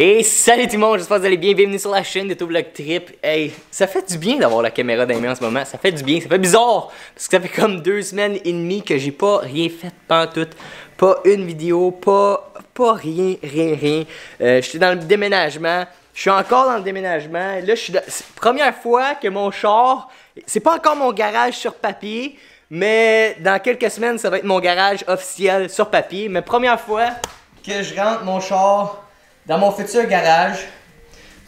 Et salut tout le monde, j'espère que vous allez bien, bienvenue sur la chaîne de Vlog Trip. Hey, ça fait du bien d'avoir la caméra dans les mains en ce moment, ça fait du bien, ça fait bizarre. Parce que ça fait comme 2 semaines et demie que j'ai pas rien fait pantoute. Pas une vidéo, pas rien. J'étais dans le déménagement, je suis encore dans le déménagement. Là, c'est la première fois que mon char, c'est pas encore mon garage sur papier, mais dans quelques semaines, ça va être mon garage officiel sur papier. Mais première fois que je rentre mon char dans mon futur garage.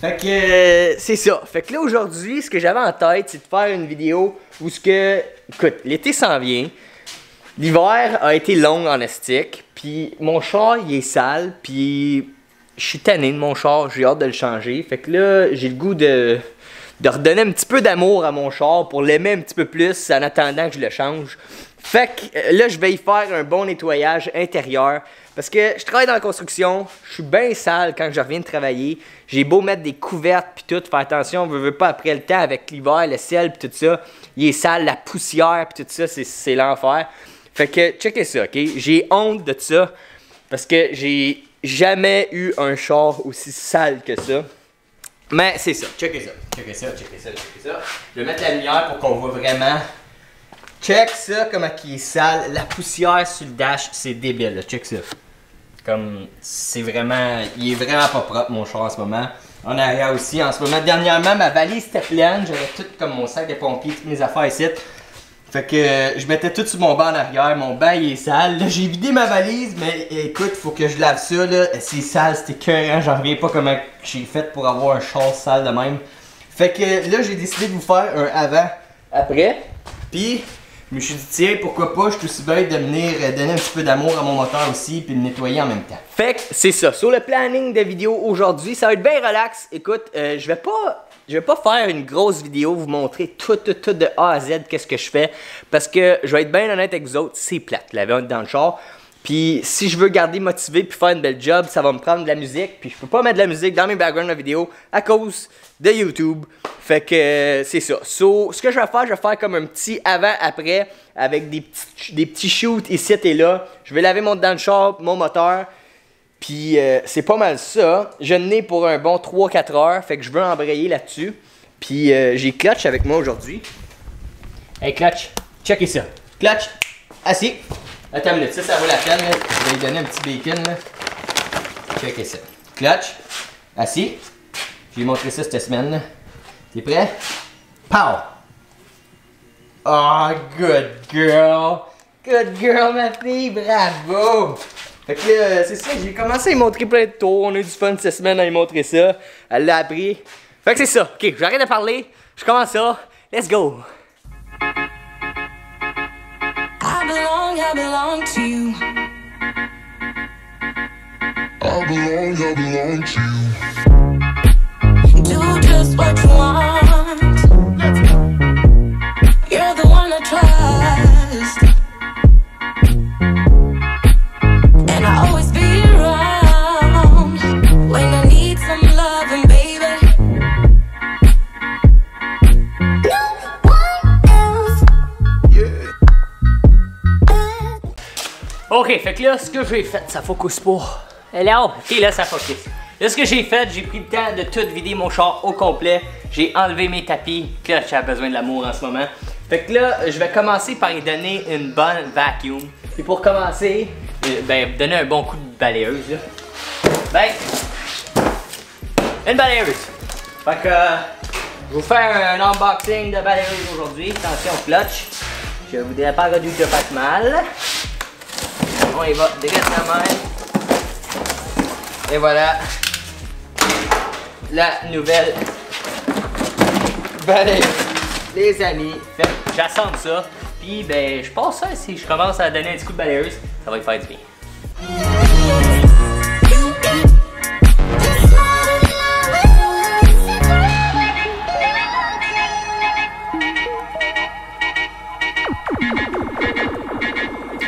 Fait que c'est ça. Fait que là aujourd'hui, ce que j'avais en tête, c'est de faire une vidéo où ce que... Écoute, l'été s'en vient. L'hiver a été long en estique. Puis mon char, il est sale. Puis je suis tanné de mon char. J'ai hâte de le changer. Fait que là, j'ai le goût de redonner un petit peu d'amour à mon char pour l'aimer un petit peu plus en attendant que je le change. Fait que là, je vais y faire un bon nettoyage intérieur. Parce que je travaille dans la construction, je suis bien sale quand je reviens de travailler. J'ai beau mettre des couvertes puis tout, faire attention, on veut pas après le temps avec l'hiver, le ciel puis tout ça. Il est sale, la poussière puis tout ça, c'est l'enfer. Fait que, checkez ça, ok? J'ai honte de ça parce que j'ai jamais eu un char aussi sale que ça. Mais c'est ça, checkez ça. Je vais mettre la lumière pour qu'on voit vraiment. Check ça, comment il est sale. La poussière sur le dash, c'est débile, là. Check ça. Comme, c'est vraiment... Il est vraiment pas propre, mon char, en ce moment. En arrière aussi, en ce moment. Dernièrement, ma valise était pleine. J'avais tout comme mon sac de pompier, toutes mes affaires ici. Fait que je mettais tout sur mon banc en arrière. Mon banc, il est sale. Là, j'ai vidé ma valise, mais écoute, faut que je lave ça, là. C'est sale, c'était écœurant. J'en reviens pas comment j'ai fait pour avoir un char sale de même. Fait que là, j'ai décidé de vous faire un avant-après. Puis... je me suis dit, tiens, pourquoi pas, je suis aussi bien de venir donner un petit peu d'amour à mon moteur aussi, puis le nettoyer en même temps. Fait que c'est ça. Sur le planning de vidéo aujourd'hui, ça va être bien relax. Écoute, je vais pas faire une grosse vidéo, vous montrer tout de A à Z, qu'est-ce que je fais. Parce que je vais être bien honnête avec vous autres, c'est plate, la vie dans le char. Puis si je veux garder motivé puis faire une belle job, ça va me prendre de la musique. Puis je peux pas mettre de la musique dans mes backgrounds de vidéo à cause de YouTube. Fait que c'est ça. So, ce que je vais faire comme un petit avant-après avec des petits shoots ici et là. Je vais laver mon dedans de char, mon moteur. Puis c'est pas mal ça. Je n'ai pour un bon 3-4 heures. Fait que je veux embrayer là-dessus. Puis j'ai Clutch avec moi aujourd'hui. Hey Clutch, checkez ça. Clutch, assis. Attends une minute, ça vaut la peine. Là. Je vais lui donner un petit bacon. Là. Checkez ça. Clutch, assis. Je vais lui montrer ça cette semaine. T'es prêt? Pow! Oh, good girl! Good girl, ma fille! Bravo! Fait que là, c'est ça, j'ai commencé à lui montrer plein de tours. On a eu du fun cette semaine à lui montrer ça. Elle l'a appris. Fait que c'est ça. Ok, j'arrête de parler. Je commence ça. Let's go! I belong to you. I belong to you. Do just what you want. You're the one I trust. And I always be around when I need some loving, baby. Ok, fait que là, ce que j'ai fait, ça focus pas. Hello? Ok, là, ça focus. Là, ce que j'ai fait, j'ai pris le temps de tout vider mon char au complet. J'ai enlevé mes tapis. Clutch a besoin de l'amour en ce moment. Fait que là, je vais commencer par lui donner une bonne vacuum. Et pour commencer, donner un bon coup de balayeuse, là. Ben, une balayeuse. Fait que, je vais vous faire un unboxing de balayeuse aujourd'hui. Attention, Clutch. Je voudrais pas que tu te fasses mal. On y va, direct la main. Et voilà la nouvelle balayeuse, les amis. Fait que j'assemble ça. Puis ben je pense ça, si je commence à donner un petit coup de balayeuse, ça va lui faire du bien.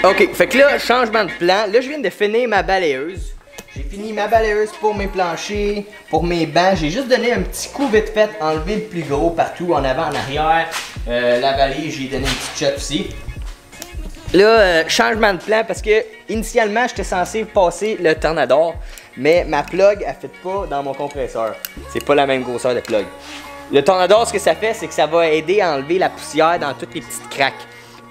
Ok, fait que là, changement de plan. Là, je viens de finir ma balayeuse. J'ai fini ma balayeuse pour mes planchers, pour mes bancs. J'ai juste donné un petit coup vite fait, enlever le plus gros partout, en avant, en arrière. La balai, j'ai donné une petite shot aussi. Là, changement de plan parce que initialement, j'étais censé passer le Tornador. mais ma plug, elle fit pas dans mon compresseur. C'est pas la même grosseur de plug. Le Tornador, ce que ça fait, c'est que ça va aider à enlever la poussière dans toutes les petites craques.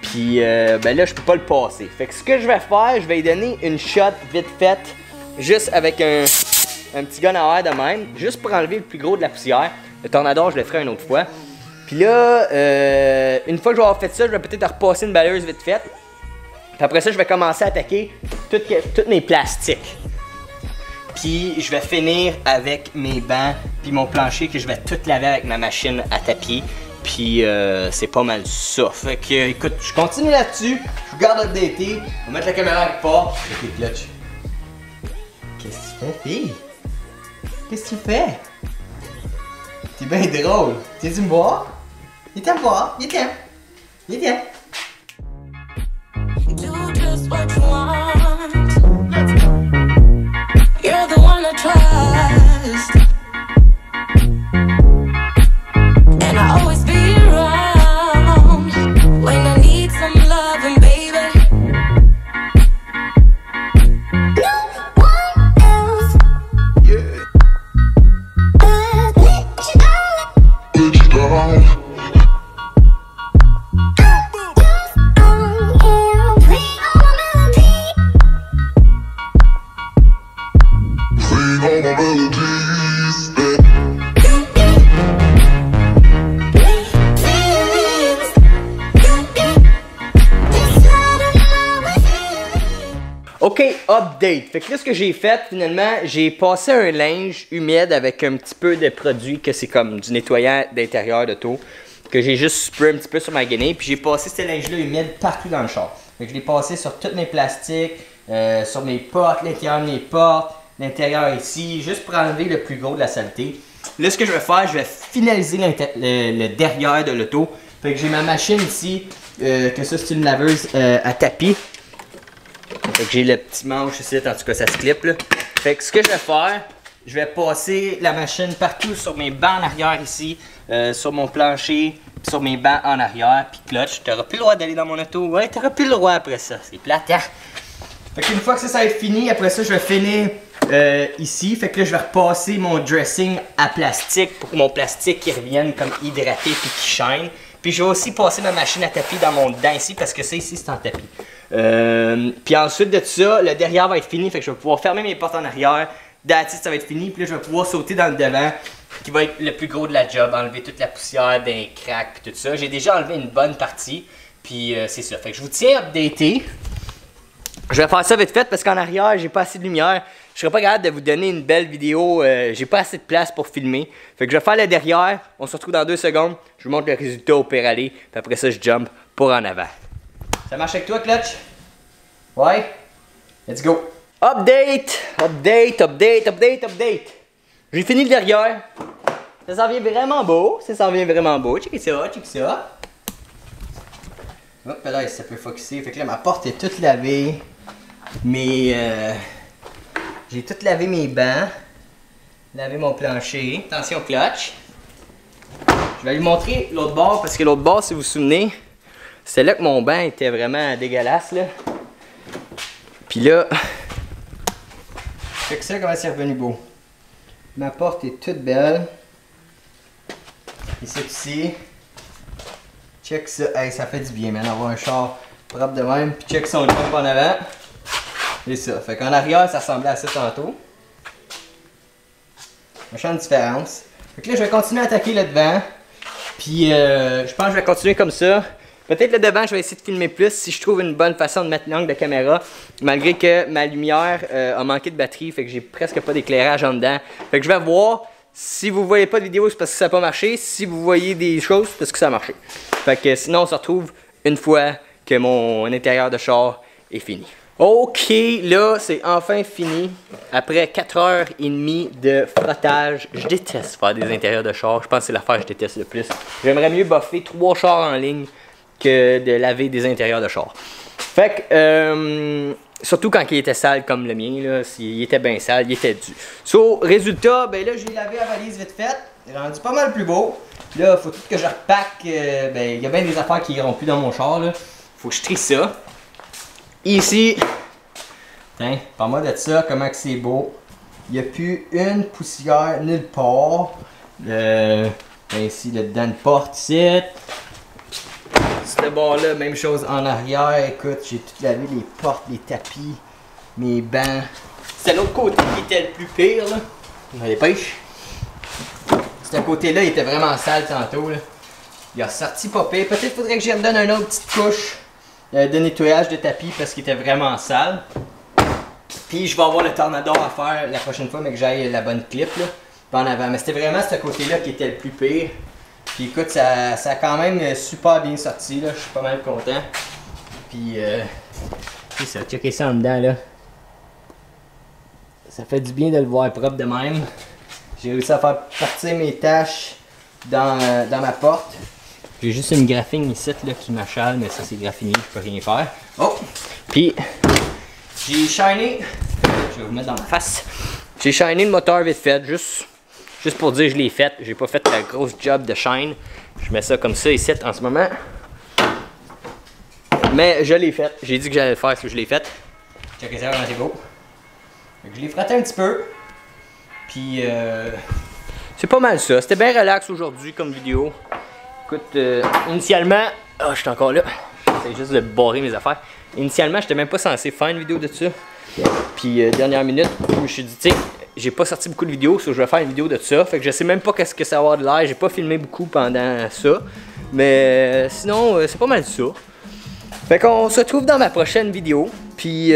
Puis ben là, je peux pas le passer. Fait que ce que je vais faire, je vais lui donner une shot vite faite, juste avec un petit gun à air de même, juste pour enlever le plus gros de la poussière. Le Tornador, je le ferai une autre fois. Puis là, une fois que je vais avoir fait ça, je vais peut-être repasser une balayeuse vite faite. Puis après ça, je vais commencer à attaquer tous mes plastiques. Puis je vais finir avec mes bancs puis mon plancher que je vais tout laver avec ma machine à tapis. Puis c'est pas mal ça. Fait que écoute, je continue là-dessus. Je vous garde updaté. On va mettre la caméra quelque part. Ok, clutch. Qu'est-ce que tu fais, fille? Qu'est-ce que tu fais? T'es bien drôle. Tu me voir? Il t'aime pas? Il t'aime. Il t'aime. Do just what you want. You're the one I trust, and I always be around when I need some loving, baby. No one else. Yeah. Let you down. Ok, update. Fait que là, ce que j'ai fait, finalement, j'ai passé un linge humide avec un petit peu de produit que c'est comme du nettoyant d'intérieur d'auto, que j'ai juste spray un petit peu sur ma guenille, puis j'ai passé ce linge-là humide partout dans le char. Fait que je l'ai passé sur tous mes plastiques, sur mes portes, l'intérieur de mes portes, l'intérieur ici, juste pour enlever le plus gros de la saleté. Là, ce que je vais faire, je vais finaliser le derrière de l'auto. Fait que j'ai ma machine ici, que ça c'est une laveuse à tapis. Fait que j'ai le petit manche ici, en tout cas ça se clip là. Fait que ce que je vais faire, je vais passer la machine partout sur mes bancs en arrière ici, sur mon plancher, sur mes bancs en arrière, puis clutch. T'auras plus le droit d'aller dans mon auto. Ouais, t'auras plus le droit après ça. C'est plate, hein? Fait qu'une fois que ça va être fini, après ça, je vais finir ici. Fait que là, je vais repasser mon dressing à plastique pour que mon plastique qui revienne comme hydraté puis qui shine. Puis je vais aussi passer ma machine à tapis dans mon dedans ici parce que ça ici, c'est en tapis. Puis ensuite de ça, le derrière va être fini. Fait que je vais pouvoir fermer mes portes en arrière. That's it, ça va être fini. Puis là, je vais pouvoir sauter dans le devant qui va être le plus gros de la job. Enlever toute la poussière des cracks puis tout ça. J'ai déjà enlevé une bonne partie. Puis c'est ça. Fait que je vous tiens updaté. Je vais faire ça vite fait parce qu'en arrière, j'ai pas assez de lumière. Je serais pas capable de vous donner une belle vidéo. J'ai pas assez de place pour filmer. Fait que je vais faire le derrière. On se retrouve dans 2 secondes. Je vous montre le résultat au pire aller. Puis après ça, je jump pour en avant. Ça marche avec toi, clutch? Ouais? Let's go. Update! Update! J'ai fini le derrière. Ça s'en vient vraiment beau. Check ça. Hop là, ça peut focusser. Fait que là, ma porte est toute lavée. J'ai tout lavé mes bancs. Lavé mon plancher. Attention, clutch. Je vais lui montrer l'autre bord parce que l'autre bord, si vous vous souvenez, c'est là que mon banc était vraiment dégueulasse, là. Puis là, check ça comment c'est revenu beau. Ma porte est toute belle. Ici. Check ça. Hey, ça fait du bien, man, d'avoir un char propre de même. Puis check son jump en avant. C'est ça. Fait qu'en arrière, ça ressemblait à ça tantôt. Méchante différence. Fait que là, je vais continuer à attaquer le devant. Puis je pense que je vais continuer comme ça. Peut-être le devant, je vais essayer de filmer plus si je trouve une bonne façon de mettre l'angle de caméra. Malgré que ma lumière a manqué de batterie, fait que j'ai presque pas d'éclairage en dedans. Fait que je vais voir. Si vous voyez pas de vidéo, c'est parce que ça n'a pas marché. Si vous voyez des choses, c'est parce que ça a marché. Fait que sinon, on se retrouve une fois que mon intérieur de char est fini. Ok, là, c'est enfin fini. Après 4h30 de frottage, je déteste faire des intérieurs de char. Je pense que c'est l'affaire que je déteste le plus. J'aimerais mieux buffer 3 chars en ligne que de laver des intérieurs de char. Fait que, surtout quand il était sale comme le mien, là, s'il était bien sale, il était dû. So, résultat, ben là, je l'ai lavé à valise vite fait. Il est rendu pas mal plus beau. Là, faut tout que je repack. Ben, il y a bien des affaires qui iront plus dans mon char, là. Faut que je trie ça. Ici, tiens, parle-moi de ça, comment que c'est beau. Il n'y a plus une poussière nulle part. Ici, le dedans de porte, ici. Ce bord-là, même chose en arrière. Écoute, j'ai tout lavé, les portes, les tapis, mes bancs. C'est l'autre côté qui était le plus pire, là. On a les pêches. Ce côté-là, il était vraiment sale tantôt, là. Il a sorti pas pire. Peut-être faudrait que j'y redonne une autre petite couche de nettoyage de tapis parce qu'il était vraiment sale. Puis je vais avoir le tornado à faire la prochaine fois, mais que j'aille la bonne clip, là. Pas en avant. Mais c'était vraiment ce côté-là qui était le plus pire. Puis écoute, ça a quand même super bien sorti, là. Je suis pas mal content. Puis c'est ça, checker ça en dedans, là. Ça fait du bien de le voir propre de même. J'ai réussi à faire partir mes taches dans ma porte. J'ai juste une graphine ici là, qui m'achale, mais ça c'est graffiné, je peux rien faire. Oh! Puis j'ai shiné. Je vais vous mettre dans ma face. J'ai shiné le moteur vite fait, juste pour dire que je l'ai fait. J'ai pas fait la grosse job de shine. Je mets ça comme ça ici en ce moment. Mais je l'ai fait. J'ai dit que j'allais le faire, ce que je l'ai fait. Checkez ça, comment c'est beau. Je l'ai frotté un petit peu. Puis c'est pas mal ça. C'était bien relax aujourd'hui comme vidéo. Écoute, initialement... Ah, je suis encore là. J'essaie juste de barrer mes affaires. Initialement, j'étais même pas censé faire une vidéo de ça. Puis dernière minute, je me suis dit, tu sais, j'ai pas sorti beaucoup de vidéos, so je vais faire une vidéo de ça. Fait que je sais même pas qu'est-ce que ça va avoir de l'air. J'ai pas filmé beaucoup pendant ça. Mais sinon, c'est pas mal ça. Fait qu'on se retrouve dans ma prochaine vidéo. Puis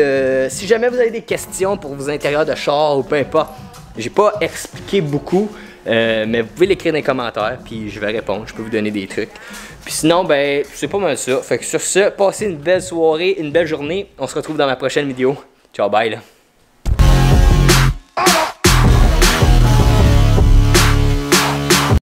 si jamais vous avez des questions pour vos intérieurs de char ou peu importe, j'ai pas expliqué beaucoup, mais vous pouvez l'écrire dans les commentaires, puis je vais répondre, je peux vous donner des trucs. Puis sinon, ben, c'est pas mal ça. Fait que sur ce, passez une belle soirée, une belle journée. On se retrouve dans ma prochaine vidéo. Ciao, bye là.